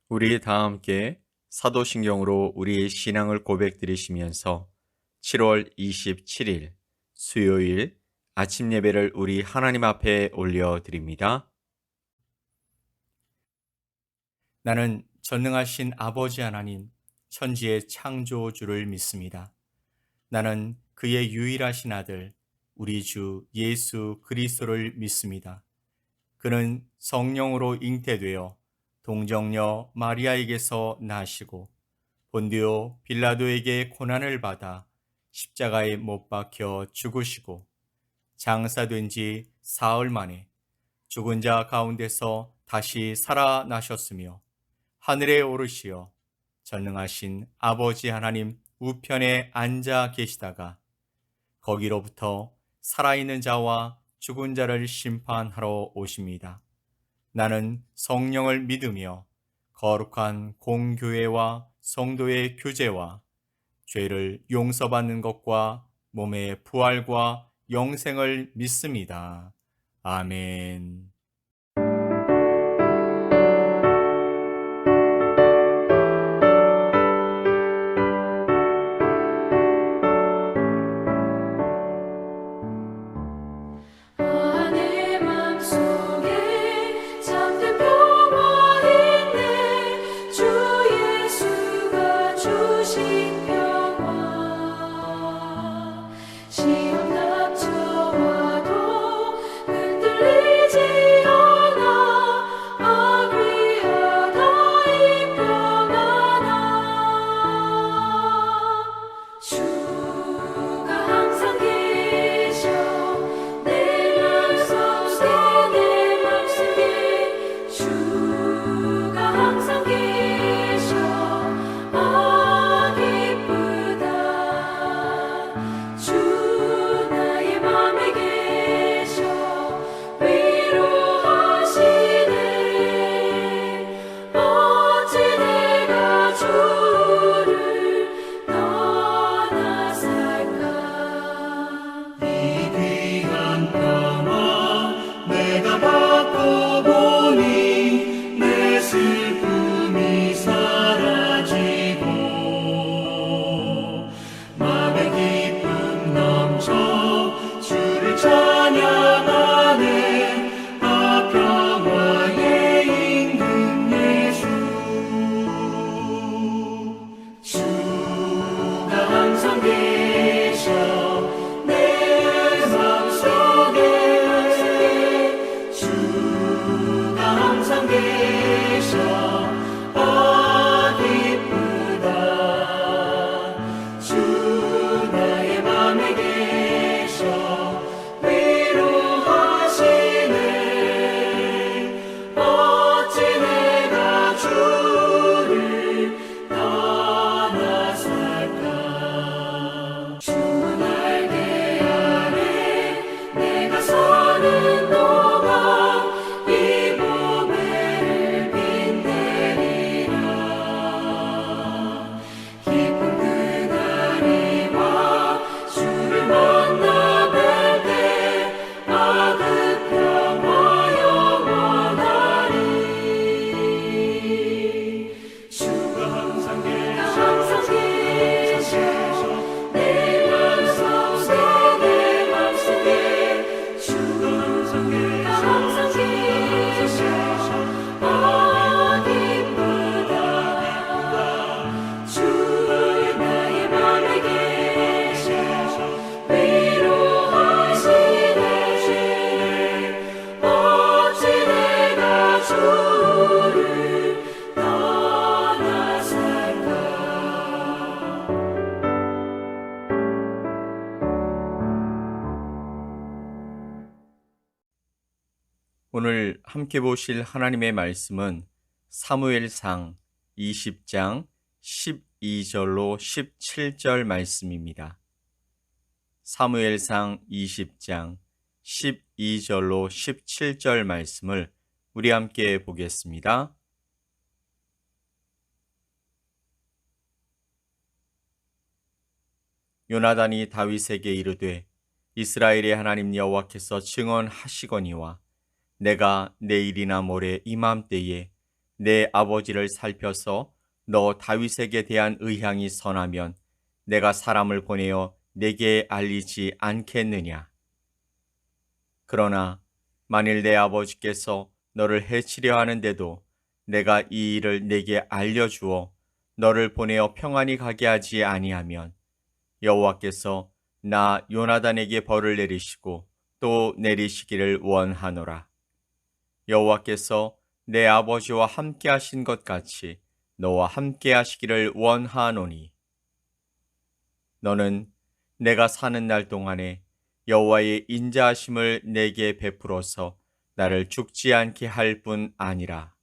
우리 다 함께 사도신경으로 우리의 신앙을 고백드리시면서 7월 27일 수요일 아침 예배를 우리 하나님 앞에 올려드립니다. 나는 전능하신 아버지 하나님, 천지의 창조주를 믿습니다. 나는 그의 유일하신 아들, 우리 주 예수 그리스도를 믿습니다. 그는 성령으로 잉태되어 동정녀 마리아에게서 나시고 본디오 빌라도에게 고난을 받아 십자가에 못 박혀 죽으시고 장사된 지 사흘 만에 죽은 자 가운데서 다시 살아나셨으며 하늘에 오르시어 전능하신 아버지 하나님 우편에 앉아 계시다가 거기로부터 살아있는 자와 죽은 자를 심판하러 오십니다. 나는 성령을 믿으며 거룩한 공교회와 성도의 교제와 죄를 용서받는 것과 몸의 부활과 영생을 믿습니다. 아멘. 내 맘속에 잠든 평화 있네 주 예수가 주신 평화 시험 닥쳐와도 흔들리지 않아 아귀하다 이 평안아 주가 항상 계셔 내 맘속에 주가 항상 계셔 아 기쁘다 주 나의 맘에 계셔 위로하시네 어찌 내가 주를 떠나 살까 이 귀한 평화 내가 받고 보니 내 슬픔이 사라지고 맘에 기쁨 넘쳐 주를 찬양하네 아 평화의 임금 예수 주가 항상 계셔 내 맘속에 주가 항상 계셔 아 기쁘다 주 나의 맘에 계셔 위로하시네 어찌 내가 주를 떠나 살까 주는 알게 하네 내가 사는 동안 이 몸을 빛내리라 기쁜 그날이 와 주를 만나 뵐때 아 그 평화 영원하리 주가 항상 계셔 내 맘속에 주가 항상 계셔 아 기쁘다 주 나의 맘에 계셔 위로하시네 어찌 내가 주를 떠나 살까 오늘 함께 보실 하나님의 말씀은 사무엘상 20장 12절로 17절 말씀입니다. 사무엘상 20장 12절로 17절 말씀을 우리 함께 보겠습니다. 요나단이 다윗에게 이르되 이스라엘의 하나님 여호와께서 증언하시거니와 내가 내일이나 모레 이맘때에 내 아버지를 살펴서 너 다윗에게 대한 의향이 선하면 내가 사람을 보내어 내게 알리지 않겠느냐? 그러나 만일 내 아버지께서 너를 해치려 하는데도 내가 이 일을 내게 알려주어 너를 보내어 평안히 가게 하지 아니하면 여호와께서 나 요나단에게 벌을 내리시고 또 내리시기를 원하노라. 여호와께서 내 아버지와 함께 하신 것 같이 너와 함께 하시기를 원하노니 너는 내가 사는 날 동안에 여호와의 인자하심을 내게 베풀어서 나를 죽지 않게 할 뿐 아니라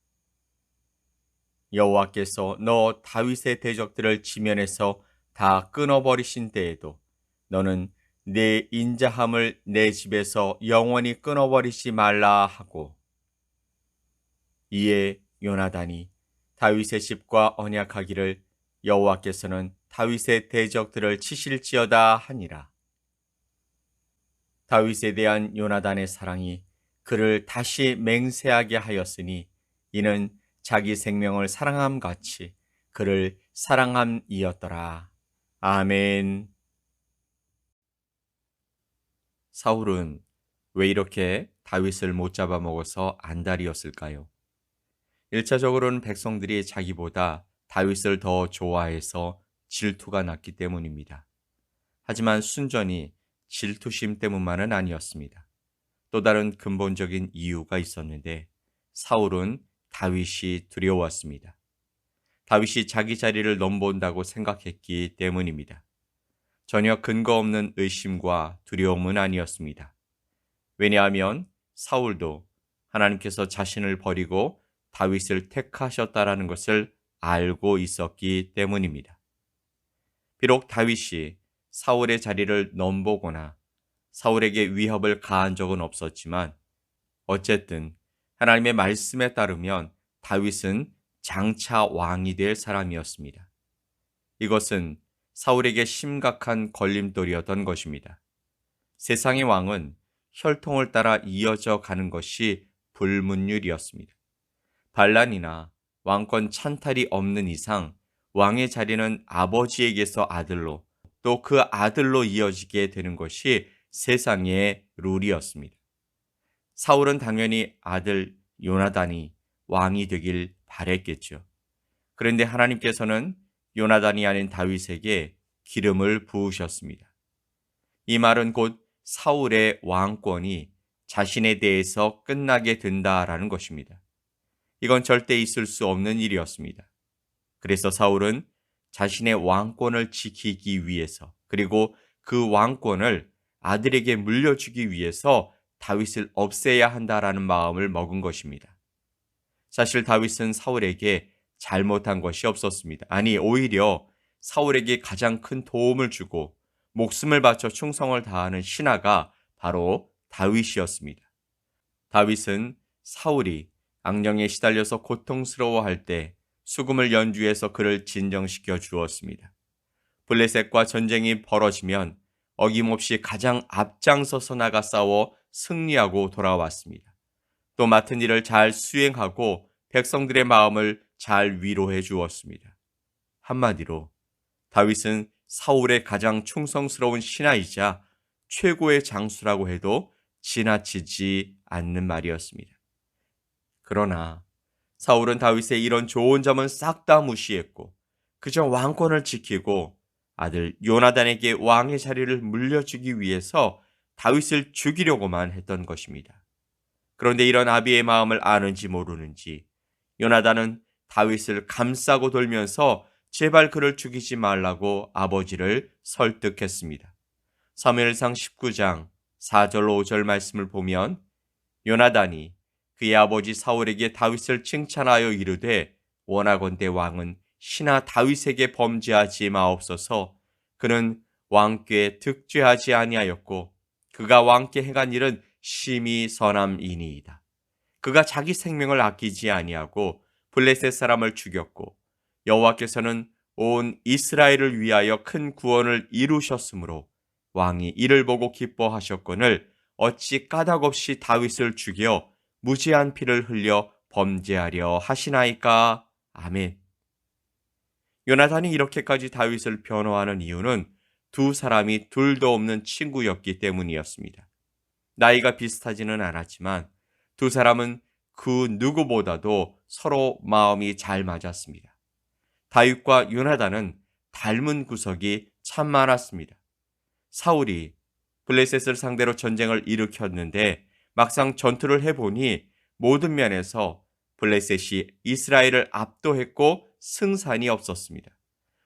여호와께서 너 다윗의 대적들을 지면에서 다 끊어버리신 때에도 너는 내 인자함을 내 집에서 영원히 끊어버리지 말라 하고 이에 요나단이 다윗의 집과 언약하기를 여호와께서는 다윗의 대적들을 치실지어다 하니라. 다윗에 대한 요나단의 사랑이 그를 다시 맹세하게 하였으니 이는 자기 생명을 사랑함 같이 그를 사랑함이었더라. 아멘. 사울은 왜 이렇게 다윗을 못 잡아먹어서 안달이었을까요? 1차적으로는 백성들이 자기보다 다윗을 더 좋아해서 질투가 났기 때문입니다. 하지만 순전히 질투심 때문만은 아니었습니다. 또 다른 근본적인 이유가 있었는데 사울은 다윗이 두려웠습니다. 다윗이 자기 자리를 넘본다고 생각했기 때문입니다. 전혀 근거 없는 의심과 두려움은 아니었습니다. 왜냐하면 사울도 하나님께서 자신을 버리고 다윗을 택하셨다라는 것을 알고 있었기 때문입니다. 비록 다윗이 사울의 자리를 넘보거나 사울에게 위협을 가한 적은 없었지만 어쨌든 하나님의 말씀에 따르면 다윗은 장차 왕이 될 사람이었습니다. 이것은 사울에게 심각한 걸림돌이었던 것입니다. 세상의 왕은 혈통을 따라 이어져 가는 것이 불문율이었습니다. 반란이나 왕권 찬탈이 없는 이상 왕의 자리는 아버지에게서 아들로 또 그 아들로 이어지게 되는 것이 세상의 룰이었습니다. 사울은 당연히 아들 요나단이 왕이 되길 바랬겠죠. 그런데 하나님께서는 요나단이 아닌 다윗에게 기름을 부으셨습니다. 이 말은 곧 사울의 왕권이 자신에 대해서 끝나게 된다라는 것입니다. 이건 절대 있을 수 없는 일이었습니다. 그래서 사울은 자신의 왕권을 지키기 위해서 그리고 그 왕권을 아들에게 물려주기 위해서 다윗을 없애야 한다라는 마음을 먹은 것입니다. 사실 다윗은 사울에게 잘못한 것이 없었습니다. 아니, 오히려 사울에게 가장 큰 도움을 주고 목숨을 바쳐 충성을 다하는 신하가 바로 다윗이었습니다. 다윗은 사울이 악령에 시달려서 고통스러워할 때 수금을 연주해서 그를 진정시켜 주었습니다. 블레셋과 전쟁이 벌어지면 어김없이 가장 앞장서서 나가 싸워 승리하고 돌아왔습니다. 또 맡은 일을 잘 수행하고 백성들의 마음을 잘 위로해 주었습니다. 한마디로 다윗은 사울의 가장 충성스러운 신하이자 최고의 장수라고 해도 지나치지 않는 말이었습니다. 그러나 사울은 다윗의 이런 좋은 점은 싹 다 무시했고 그저 왕권을 지키고 아들 요나단에게 왕의 자리를 물려주기 위해서 다윗을 죽이려고만 했던 것입니다. 그런데 이런 아비의 마음을 아는지 모르는지 요나단은 다윗을 감싸고 돌면서 제발 그를 죽이지 말라고 아버지를 설득했습니다. 사무엘상 19장 4절 5절 말씀을 보면 요나단이 그의 아버지 사울에게 다윗을 칭찬하여 이르되 원하건대 왕은 신하 다윗에게 범죄하지 마옵소서. 그는 왕께 득죄하지 아니하였고 그가 왕께 행한 일은 심히 선함이니이다. 그가 자기 생명을 아끼지 아니하고 블레셋 사람을 죽였고 여호와께서는 온 이스라엘을 위하여 큰 구원을 이루셨으므로 왕이 이를 보고 기뻐하셨거늘 어찌 까닭없이 다윗을 죽여 무지한 피를 흘려 범죄하려 하시나이까? 아멘. 요나단이 이렇게까지 다윗을 변호하는 이유는 두 사람이 둘도 없는 친구였기 때문이었습니다. 나이가 비슷하지는 않았지만 두 사람은 그 누구보다도 서로 마음이 잘 맞았습니다. 다윗과 요나단은 닮은 구석이 참 많았습니다. 사울이 블레셋을 상대로 전쟁을 일으켰는데 막상 전투를 해보니 모든 면에서 블레셋이 이스라엘을 압도했고 승산이 없었습니다.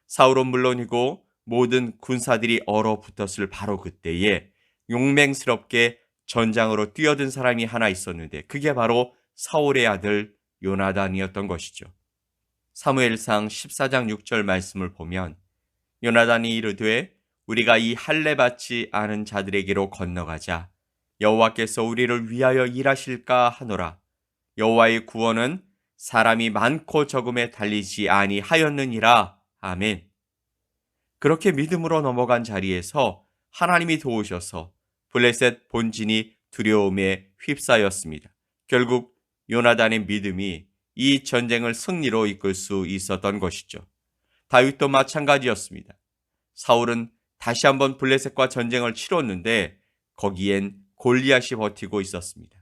사울은 물론이고 모든 군사들이 얼어붙었을 바로 그때에 용맹스럽게 전장으로 뛰어든 사람이 하나 있었는데 그게 바로 사울의 아들 요나단이었던 것이죠. 사무엘상 14장 6절 말씀을 보면 요나단이 이르되 우리가 이 할례 받지 않은 자들에게로 건너가자. 여호와께서 우리를 위하여 일하실까 하노라. 여호와의 구원은 사람이 많고 적음에 달리지 아니하였느니라. 아멘. 그렇게 믿음으로 넘어간 자리에서 하나님이 도우셔서 블레셋 본진이 두려움에 휩싸였습니다. 결국 요나단의 믿음이 이 전쟁을 승리로 이끌 수 있었던 것이죠. 다윗도 마찬가지였습니다. 사울은 다시 한번 블레셋과 전쟁을 치렀는데 거기엔 골리앗이 버티고 있었습니다.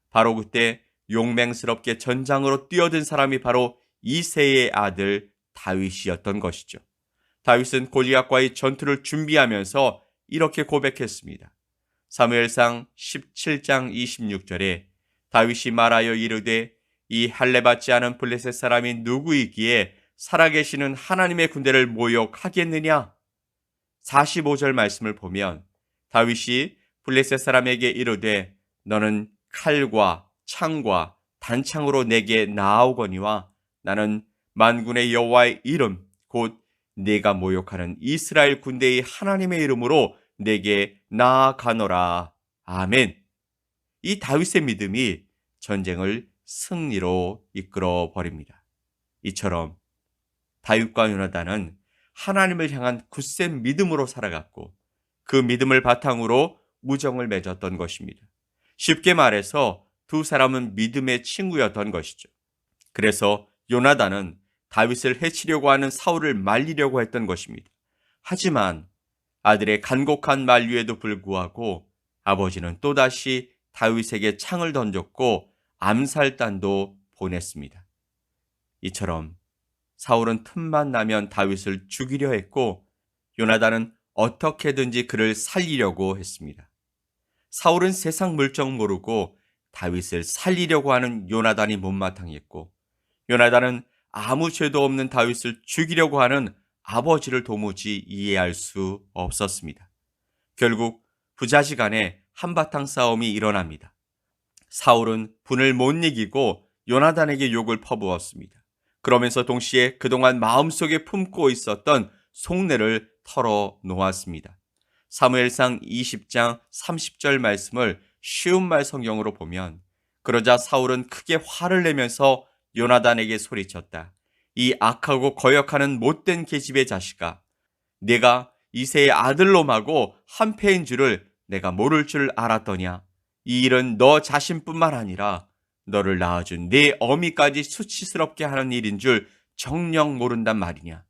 바로 그때 용맹스럽게 전장으로 뛰어든 사람이 바로 이새의 아들 다윗이었던 것이죠. 다윗은 골리앗과의 전투를 준비하면서 이렇게 고백했습니다. 사무엘상 17장 26절에 다윗이 말하여 이르되 이 할례 받지 않은 블레셋 사람이 누구이기에 살아계시는 하나님의 군대를 모욕하겠느냐? 45절 말씀을 보면 다윗이 블레셋 사람에게 이르되 너는 칼과 창과 단창으로 내게 나아오거니와 나는 만군의 여호와의 이름 곧 네가 모욕하는 이스라엘 군대의 하나님의 이름으로 내게 나아가노라. 아멘. 이 다윗의 믿음이 전쟁을 승리로 이끌어 버립니다. 이처럼 다윗과 요나단은 하나님을 향한 굳센 믿음으로 살아갔고 그 믿음을 바탕으로 우정을 맺었던 것입니다. 쉽게 말해서 두 사람은 믿음의 친구였던 것이죠. 그래서 요나단은 다윗을 해치려고 하는 사울을 말리려고 했던 것입니다. 하지만 아들의 간곡한 만류에도 불구하고 아버지는 또다시 다윗에게 창을 던졌고 암살단도 보냈습니다. 이처럼 사울은 틈만 나면 다윗을 죽이려 했고 요나단은 어떻게든지 그를 살리려고 했습니다. 사울은 세상 물정 모르고 다윗을 살리려고 하는 요나단이 못마땅했고 요나단은 아무 죄도 없는 다윗을 죽이려고 하는 아버지를 도무지 이해할 수 없었습니다. 결국 부자지간에 한바탕 싸움이 일어납니다. 사울은 분을 못 이기고 요나단에게 욕을 퍼부었습니다. 그러면서 동시에 그동안 마음속에 품고 있었던 속내를 털어놓았습니다. 사무엘상 20장 30절 말씀을 쉬운 말 성경으로 보면 그러자 사울은 크게 화를 내면서 요나단에게 소리쳤다. 이 악하고 거역하는 못된 계집의 자식아, 내가 이새의 아들놈하고 한패인 줄을 내가 모를 줄 알았더냐. 이 일은 너 자신뿐만 아니라 너를 낳아준 네 어미까지 수치스럽게 하는 일인 줄 정녕 모른단 말이냐.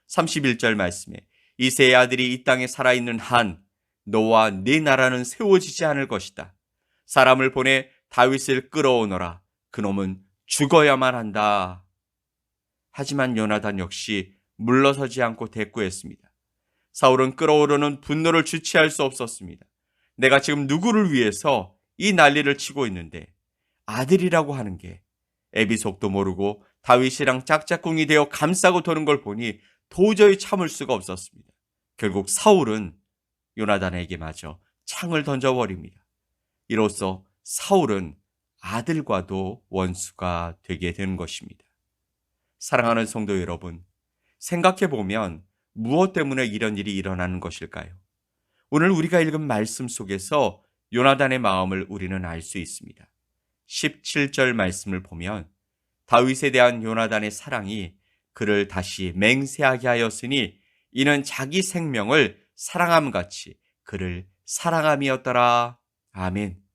31절 말씀에 이새의 아들이 이 땅에 살아있는 한 너와 네 나라는 세워지지 않을 것이다. 사람을 보내 다윗을 끌어오너라. 그놈은 죽어야만 한다. 하지만 요나단 역시 물러서지 않고 대꾸했습니다. 사울은 끓어오르는 분노를 주체할 수 없었습니다. 내가 지금 누구를 위해서 이 난리를 치고 있는데 아들이라고 하는 게 애비속도 모르고 다윗이랑 짝짝꿍이 되어 감싸고 도는 걸 보니 도저히 참을 수가 없었습니다. 결국 사울은 요나단에게 마저 창을 던져버립니다. 이로써 사울은 아들과도 원수가 되게 된 것입니다. 사랑하는 성도 여러분, 생각해보면 무엇 때문에 이런 일이 일어나는 것일까요? 오늘 우리가 읽은 말씀 속에서 요나단의 마음을 우리는 알 수 있습니다. 17절 말씀을 보면 다윗에 대한 요나단의 사랑이 그를 다시 맹세하게 하였으니 이는 자기 생명을 사랑함같이 그를 사랑함이었더라. 아멘.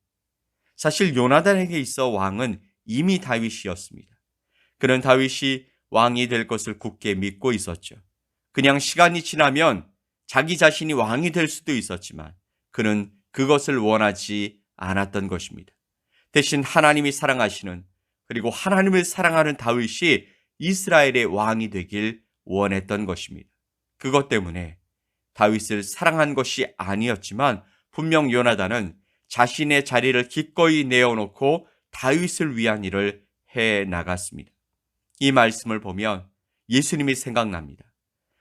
사실 요나단에게 있어 왕은 이미 다윗이었습니다. 그는 다윗이 왕이 될 것을 굳게 믿고 있었죠. 그냥 시간이 지나면 자기 자신이 왕이 될 수도 있었지만 그는 그것을 원하지 않았던 것입니다. 대신 하나님이 사랑하시는, 그리고 하나님을 사랑하는 다윗이 이스라엘의 왕이 되길 원했던 것입니다. 그것 때문에 다윗을 사랑한 것이 아니었지만 분명 요나단은 자신의 자리를 기꺼이 내어놓고 다윗을 위한 일을 해 나갔습니다. 이 말씀을 보면 예수님이 생각납니다.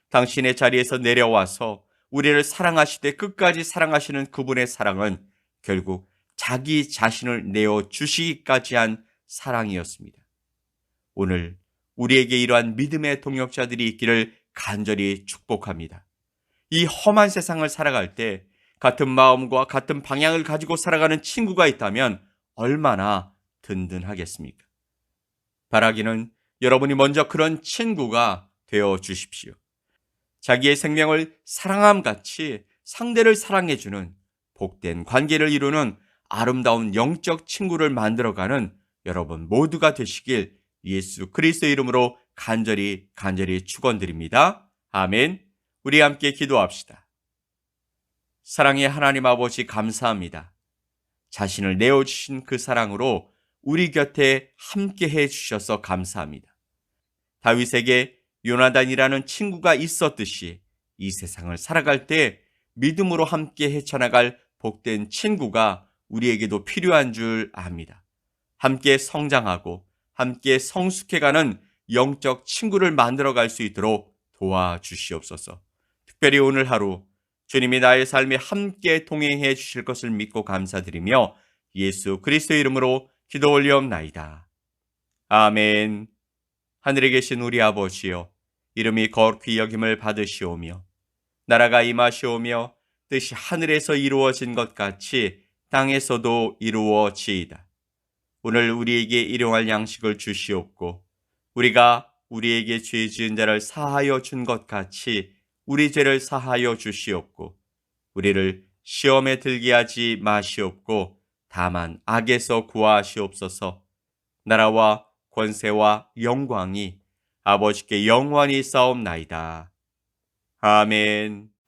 당신의 자리에서 내려와서 우리를 사랑하시되 끝까지 사랑하시는 그분의 사랑은 결국 자기 자신을 내어주시기까지 한 사랑이었습니다. 오늘 우리에게 이러한 믿음의 동역자들이 있기를 간절히 축복합니다. 이 험한 세상을 살아갈 때 같은 마음과 같은 방향을 가지고 살아가는 친구가 있다면 얼마나 든든하겠습니까? 바라기는 여러분이 먼저 그런 친구가 되어 주십시오. 자기의 생명을 사랑함 같이 상대를 사랑해주는 복된 관계를 이루는 아름다운 영적 친구를 만들어가는 여러분 모두가 되시길 예수 그리스도의 이름으로 간절히 축원드립니다. 아멘. 우리 함께 기도합시다. 사랑의 하나님 아버지 감사합니다. 자신을 내어주신 그 사랑으로 우리 곁에 함께 해주셔서 감사합니다. 다윗에게 요나단이라는 친구가 있었듯이 이 세상을 살아갈 때 믿음으로 함께 헤쳐나갈 복된 친구가 우리에게도 필요한 줄 압니다. 함께 성장하고 함께 성숙해가는 영적 친구를 만들어갈 수 있도록 도와주시옵소서. 특별히 오늘 하루 주님이 나의 삶에 함께 동행해 주실 것을 믿고 감사드리며 예수 그리스도의 이름으로 기도 올리옵나이다. 아멘. 하늘에 계신 우리 아버지여, 이름이 거룩히 여김을 받으시오며 나라가 임하시오며 뜻이 하늘에서 이루어진 것 같이 땅에서도 이루어지이다. 오늘 우리에게 일용할 양식을 주시옵고 우리가 우리에게 죄 지은 자를 사하여 준 것 같이 우리 죄를 사하여 주시옵고 우리를 시험에 들게 하지 마시옵고 다만 악에서 구하시옵소서. 나라와 권세와 영광이 아버지께 영원히 싸움나이다. 아멘.